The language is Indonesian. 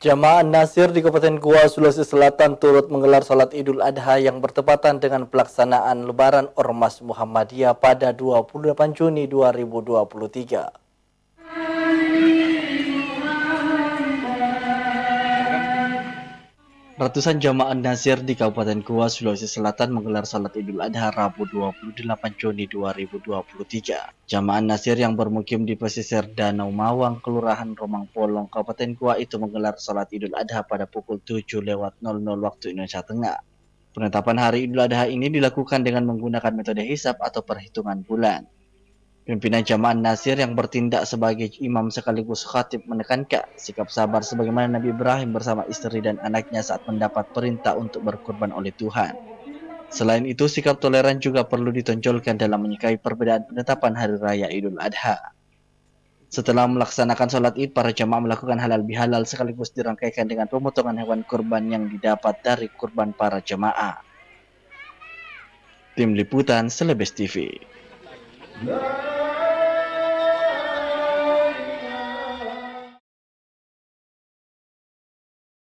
Jamaah Nasir di Kabupaten Goa, Sulawesi Selatan turut menggelar salat Idul Adha yang bertepatan dengan pelaksanaan Lebaran Ormas Muhammadiyah pada 28 Juni 2023. Ratusan jamaah Nasir di Kabupaten Goa, Sulawesi Selatan menggelar salat Idul Adha Rabu 28 Juni 2023. Jamaah Nasir yang bermukim di pesisir Danau Mawang, Kelurahan Romang Polong, Kabupaten Goa itu menggelar salat Idul Adha pada pukul 7.00 waktu Indonesia Tengah. Penetapan hari Idul Adha ini dilakukan dengan menggunakan metode hisab atau perhitungan bulan. Pimpinan jamaah Nasir yang bertindak sebagai imam sekaligus khatib menekankan sikap sabar sebagaimana Nabi Ibrahim bersama istri dan anaknya saat mendapat perintah untuk berkorban oleh Tuhan. Selain itu, sikap toleran juga perlu ditonjolkan dalam menyikapi perbedaan penetapan hari raya Idul Adha. Setelah melaksanakan sholat Id, para jamaah melakukan halal bihalal sekaligus dirangkaikan dengan pemotongan hewan kurban yang didapat dari kurban para jamaah. Tim Liputan Selebes TV.